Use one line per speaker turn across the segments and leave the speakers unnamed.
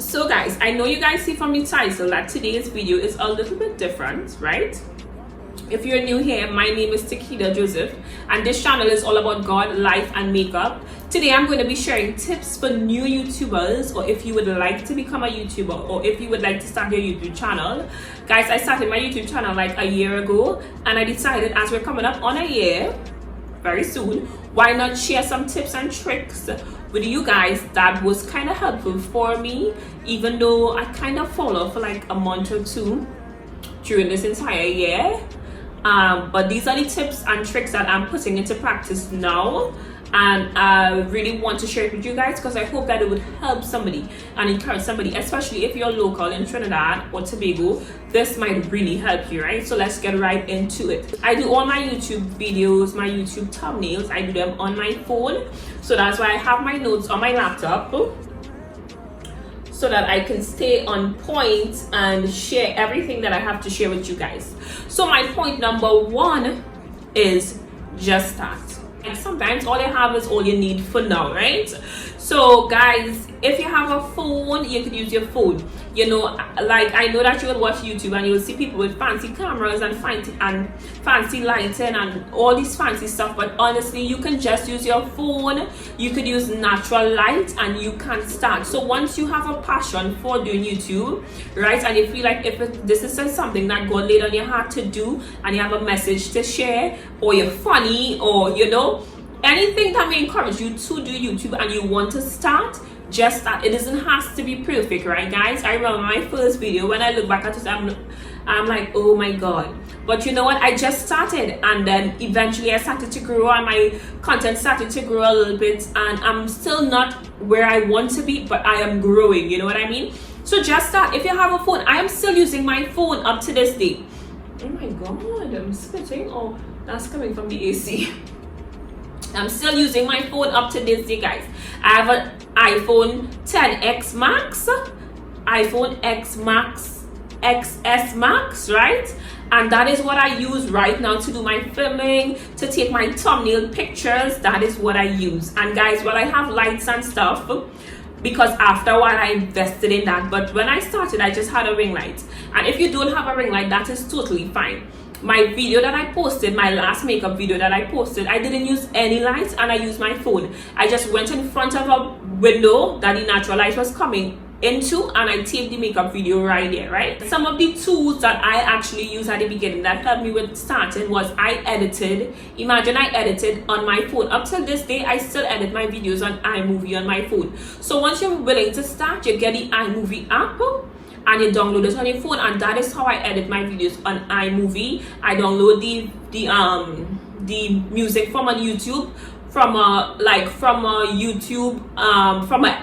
So guys, I know you guys see from the title that today's video is a little bit different, right? If you're new here, my name is Takida Joseph and this channel is all about God, life and makeup. Today I'm going to be sharing tips for new YouTubers, or if you would like to become a YouTuber, or if you would like to start your YouTube channel. Guys, I started my YouTube channel like a year ago and I decided, as we're coming up on a year very soon, why not share some tips and tricks with you guys that was kind of helpful for me, even though I kind of follow for like a month or two during this entire year. But these are the tips and tricks that I'm putting into practice now, and I really want to share it with you guys because I hope that it would help somebody and encourage somebody, especially if you're local in Trinidad or Tobago. This might really help you, right? So let's get right into it. I do all my YouTube videos, my YouTube thumbnails, I do them on my phone, so that's why I have my notes on my laptop, so that I can stay on point and share everything that I have to share with you guys. So my point number one is just start. And sometimes all you have is all you need for now, right? So guys, if you have a phone, you could use your phone. You know, like I know that you will watch YouTube and you will see people with fancy cameras and fancy lighting and all this fancy stuff, but honestly you can just use your phone. You could use natural light and you can start. So once you have a passion for doing YouTube, right, and you feel like this is something that God laid on your heart to do and you have a message to share, or you're funny, or you know, anything that may encourage you to do YouTube and you want to start, just start. It doesn't have to be perfect, right guys? I remember my first video, when I look back at it, I'm like, oh my God. But you know what, I just started and then eventually I started to grow and my content started to grow a little bit, and I'm still not where I want to be, but I am growing, you know what I mean? So just start. If you have a phone, I am still using my phone up to this day. Oh my God, I'm spitting. Oh, that's coming from the AC. I'm still using my phone up to this day, guys. I have an iPhone XS Max, iPhone X Max, XS Max, right? And that is what I use right now to do my filming, to take my thumbnail pictures. That is what I use. And guys, well, I have lights and stuff because after a while I invested in that. But when I started, I just had a ring light. And if you don't have a ring light, that is totally fine. My video that I posted, my last makeup video that I posted, I didn't use any lights and I used my phone. I just went in front of a window that the natural light was coming into and I taped the makeup video right there, right? Some of the tools that I actually used at the beginning that helped me with starting was I edited. Imagine I edited on my phone. Up till this day, I still edit my videos on iMovie on my phone. So once you're willing to start, you get the iMovie app and you download it on your phone, and that is how I edit my videos on iMovie. I download the music from YouTube, from a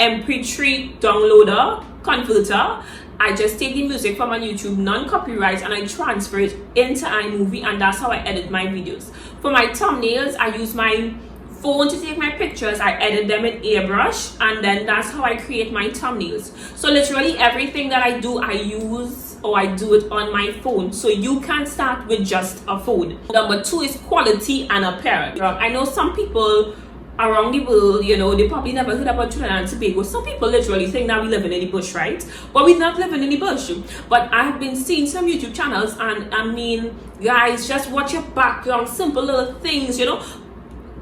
MP3 downloader converter. I just take the music from a YouTube non-copyright and I transfer it into iMovie, and that's how I edit my videos. For my thumbnails, I use my phone to take my pictures. I edit them in airbrush, and then that's how I create my thumbnails. So literally everything that I do, I use or I do it on my phone. So you can start with just a phone. Number two is quality and appearance. I know some people around the world, you know, they probably never heard about Trinidad and Tobago. Some people literally think that we live in the bush, right? But we're not living in the bush. But I have been seeing some YouTube channels, and I mean, guys, just watch your background, simple little things, you know.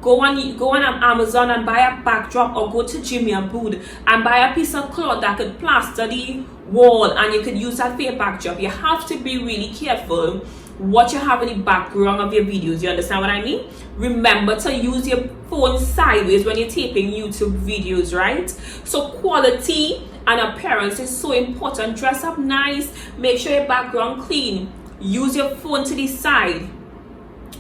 Go on Amazon and buy a backdrop, or go to Jimmy and Bood and buy a piece of cloth that could plaster the wall, and you could use that for your backdrop. You have to be really careful what you have in the background of your videos. You understand what I mean? Remember to use your phone sideways when you're taping YouTube videos, right? So quality and appearance is so important. Dress up nice, make sure your background clean, use your phone to the side,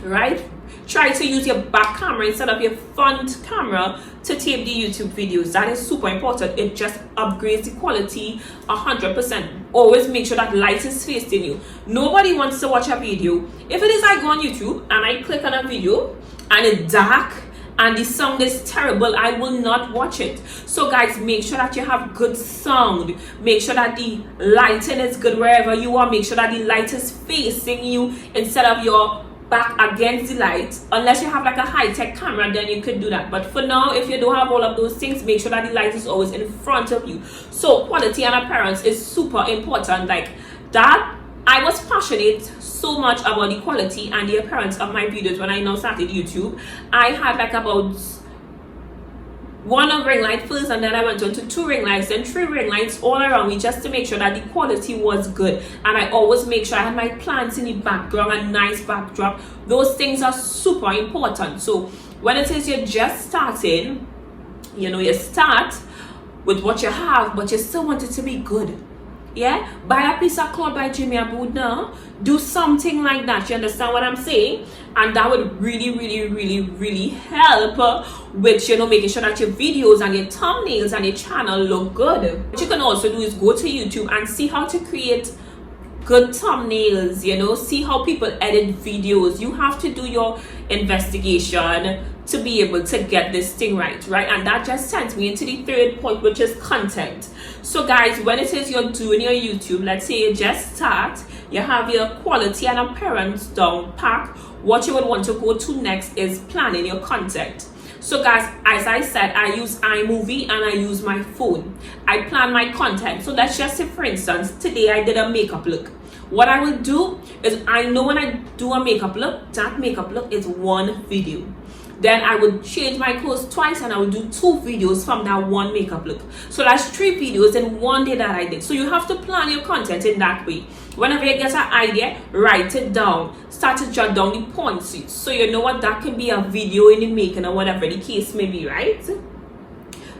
right? Try to use your back camera instead of your front camera to tape the YouTube videos. That is super important. It just upgrades the quality 100%. Always make sure that light is facing you. Nobody wants to watch a video. If it is, I go on YouTube and I click on a video and it's dark and the sound is terrible, I will not watch it. So guys, make sure that you have good sound. Make sure that the lighting is good wherever you are. Make sure that the light is facing you instead of your back against the light. Unless you have like a high-tech camera, then you could do that. But for now, if you don't have all of those things, make sure that the light is always in front of you. So quality and appearance is super important. Like that, I was passionate so much about the quality and the appearance of my videos when I now started YouTube. I had like about 1 ring light first, and then I went on to 2 ring lights, then 3 ring lights all around me, just to make sure that the quality was good. And I always make sure I had my plants in the background, a nice backdrop. Those things are super important. So when it is you're just starting, you start with what you have, but you still want it to be good. Yeah, buy a piece of cloth by Jimmy Abood now. Do something like that. You understand what I'm saying? And that would really help with making sure that your videos and your thumbnails and your channel look good. What you can also do is go to YouTube and see how to create good thumbnails, see how people edit videos. You have to do your investigation to be able to get this thing right? And that just sends me into the third point, which is content. So guys, when it is you're doing your YouTube, let's say you just start, you have your quality and appearance down pack, what you would want to go to next is planning your content. So guys, as I said, I use iMovie and I use my phone. I plan my content. So let's just say, for instance, today I did a makeup look. What I will do is, I know when I do a makeup look, that makeup look is one video. Then I would change my clothes twice and I would do 2 videos from that one makeup look. So that's 3 videos in one day that I did. So you have to plan your content in that way. Whenever you get an idea, write it down. Start to jot down the points, so you know what, that could be a video in the making or whatever the case may be, right?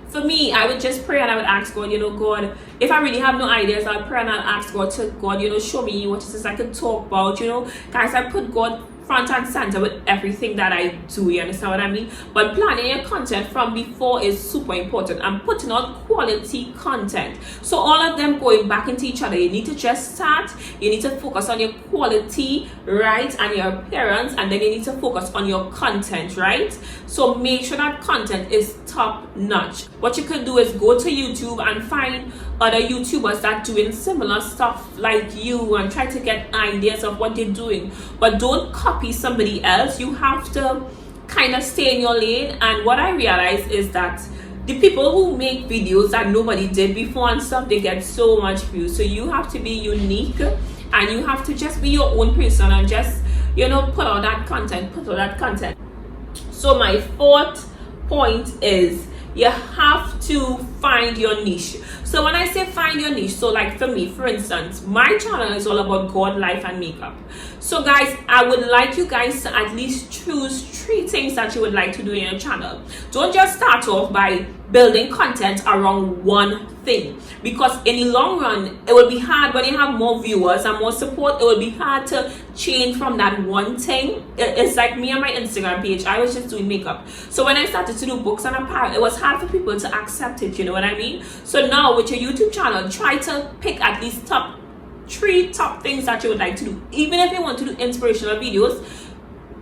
For me, I would just pray and I would ask God, God, if I really have no ideas, I'll pray and I'll ask God to, show me what it is I could talk about, Guys, I put God front and center with everything that I do, you understand what I mean? But planning your content from before is super important, and putting out quality content. So all of them going back into each other. You need to just start, you need to focus on your quality, right, and your appearance, and then you need to focus on your content, right? So make sure that content is top notch. What you could do is go to YouTube and find other YouTubers that doing similar stuff like you and try to get ideas of what they're doing, but don't copy somebody else. You have to kind of stay in your lane. And what I realize is that the people who make videos that nobody did before and stuff, they get so much views. So you have to be unique and you have to just be your own person and just put out that content. So my 4th point is you have to find your niche. So when I say find your niche, so like for me, for instance, my channel is all about God, life, and makeup. So guys, I would like you guys to at least choose 3 things that you would like to do in your channel. Don't just start off by building content around one thing, because in the long run it will be hard when you have more viewers and more support. It will be hard to change from that one thing. It's like me on my Instagram page. I was just doing makeup, so when I started to do books and apparel, it was hard for people to accept it, you know what I mean? So now with your YouTube channel, try to pick at least 3 top things that you would like to do. Even if you want to do inspirational videos,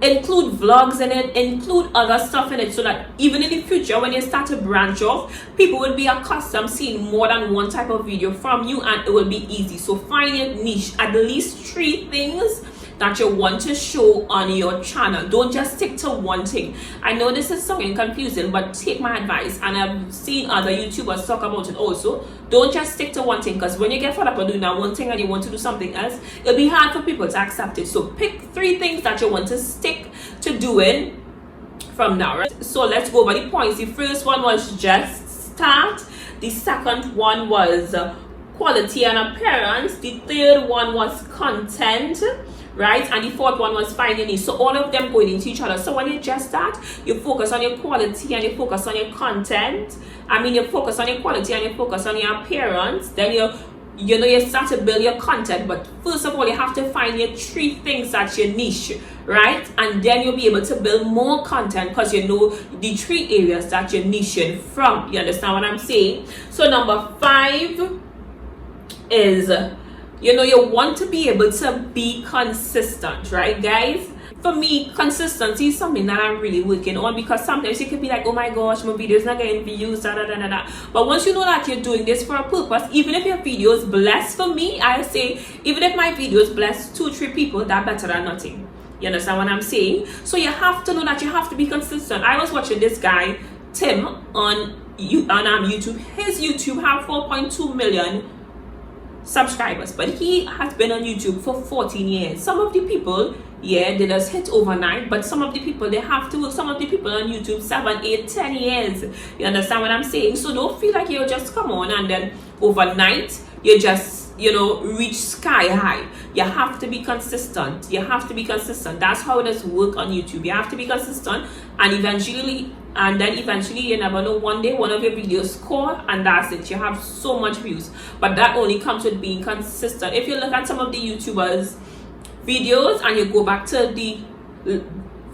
include vlogs in it, include other stuff in it, so that even in the future when you start to branch off, people will be accustomed seeing more than one type of video from you, and it will be easy. So find your niche, at least 3 things that you want to show on your channel. Don't just stick to one thing. I know this is something confusing, but take my advice, and I've seen other YouTubers talk about it also. Don't just stick to one thing, because when you get fed up of doing that one thing and you want to do something else, it'll be hard for people to accept it. So pick 3 things that you want to stick to doing from now, right? So let's go over the points. The first one was just start. The second one was quality and appearance. The third one was content, right? And the 4th one was find your niche. So all of them going into each other. So when you just start, you focus on your quality and you focus on your content. You focus on your quality and you focus on your appearance. Then you start to build your content. But first of all, you have to find your 3 things that's your niche, right? And then you'll be able to build more content, because you know the 3 areas that you're niching from. You understand what I'm saying? So number 5 is you want to be able to be consistent, right, guys? For me, consistency is something that I'm really working on, because sometimes you could be like, oh my gosh, my video is not getting views, but once you know that you're doing this for a purpose, even if your videos bless, for me, I say, even if my videos bless 2-3 people, that's better than nothing. You understand what I'm saying? So you have to know that you have to be consistent. I was watching this guy Tim on YouTube. His YouTube have 4.2 million subscribers, but he has been on YouTube for 14 years. Some of the people, yeah, they just hit overnight, but some of the people, they have to work. Some of the people on YouTube 7, 8, 10 years. You understand what I'm saying? So don't feel like you'll just come on and then overnight you just, you know, reach sky high. You have to be consistent. You have to be consistent. That's how it does work on YouTube. You have to be consistent, and eventually you never know, one day one of your videos score and that's it. You have so much views, but that only comes with being consistent. If you look at some of the YouTubers videos and you go back to the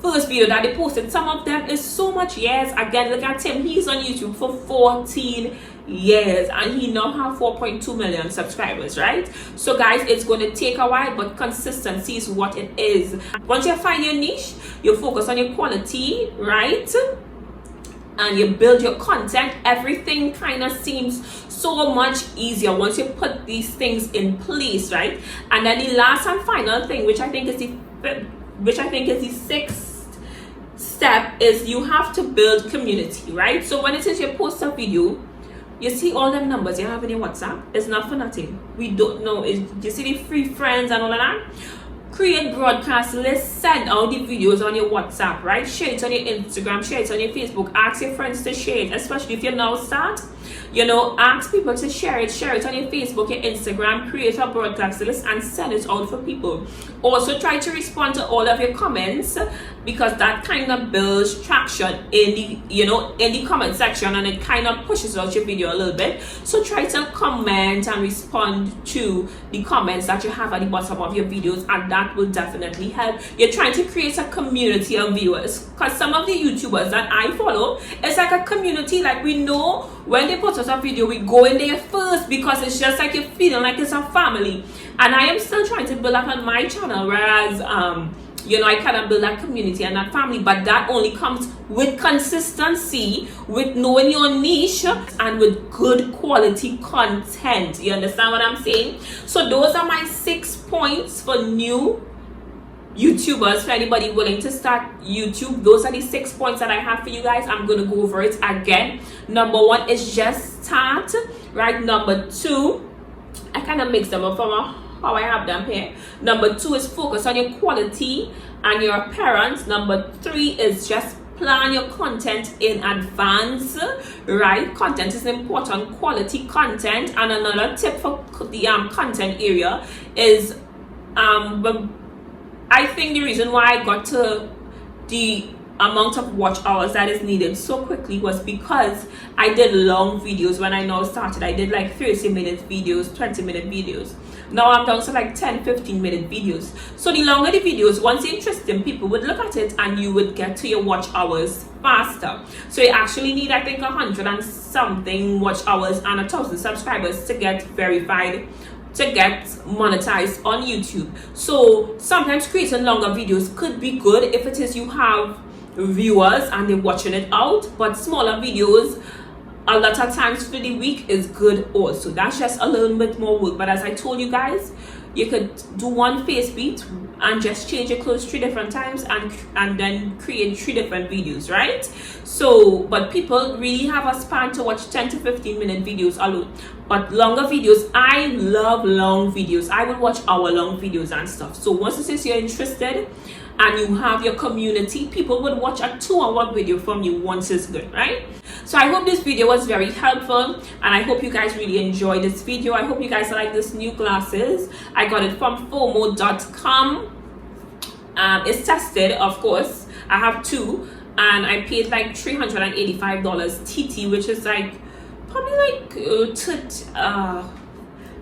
first video that they posted, some of them is so much years. Again, look at him. He's on YouTube for 14 years and he now have 4.2 million subscribers, right? So guys, it's going to take a while, but consistency is what it is. Once you find your niche, you focus on your quality, right? And you build your content, everything kind of seems so much easier once you put these things in place, right? And then the last and final thing, which I think is the sixth step, is you have to build community, right? So when it is you post a video, you see all them numbers you have in your WhatsApp, it's not for nothing. We don't know, you see the free friends and all of that. Create broadcast lists, send out the videos on your WhatsApp, right? Share it on your Instagram, share it on your Facebook. Ask your friends to share it, especially if you now start. You know, ask people to share it on your Facebook, your Instagram. Create a broadcast list and send it out for people. Also, try to respond to all of your comments, because that kind of builds traction in the comment section, and it kind of pushes out your video a little bit. So try to comment and respond to the comments that you have at the bottom of your videos, and that will definitely help. You're trying to create a community of viewers, because some of the YouTubers that I follow, it's like a community. Like, we know when they put out a video, we go in there first, because it's just like you're feeling like it's a family. And I am still trying to build up on my channel, whereas I cannot build that community and that family, but that only comes with consistency, with knowing your niche, and with good quality content. You understand what I'm saying? So those are my 6 points for new YouTubers, for anybody willing to start YouTube. Those are the 6 points that I have for you guys. I'm going to go over it again. Number 1 is just start, right? Number 2, I kind of mix them up from how I have them here. Number 2 is focus on your quality and your appearance. Number 3 is just plan your content in advance, right? Content is important, quality content. And another tip for the content area is I think the reason why I got to the amount of watch hours that is needed so quickly was because I did long videos. When I now started, I did like 30-minute videos, 20-minute videos. Now I'm down to like 10-15-minute videos. So the longer the videos, once they're interesting, people would look at it and you would get to your watch hours faster. So you actually need, I think, 100 and something watch hours and 1,000 subscribers to get verified, to get monetized on YouTube. So sometimes creating longer videos could be good if it is you have viewers and they're watching it out, but smaller videos a lot of times for the week is good also. That's just a little bit more work, but as I told you guys, you could do one face beat and just change your clothes 3 different times and then create 3 different videos, right? So, but people really have a span to watch 10 to 15-minute videos alone. But longer videos, I love long videos. I would watch hour-long videos and stuff. So once it is you're interested and you have your community, people would watch a 2-hour video from you once it's good, right? So I hope this video was very helpful, and I hope you guys really enjoyed this video. I hope you guys like this new glasses. I got it from FOMO.com. It's tested, of course. I have 2, and I paid like $385 TT, which is like probably like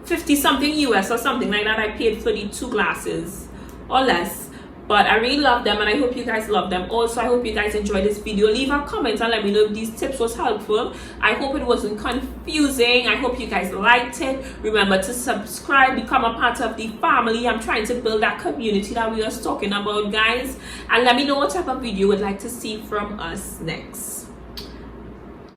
50 something US or something like that. I paid for the 2 glasses or less. But I really love them, and I hope you guys love them also. I hope you guys enjoyed this video. Leave a comment and let me know if these tips was helpful. I hope it wasn't confusing. I hope you guys liked it. Remember to subscribe, become a part of the family. I'm trying to build that community that we are talking about, guys. And let me know what type of video you would like to see from us next.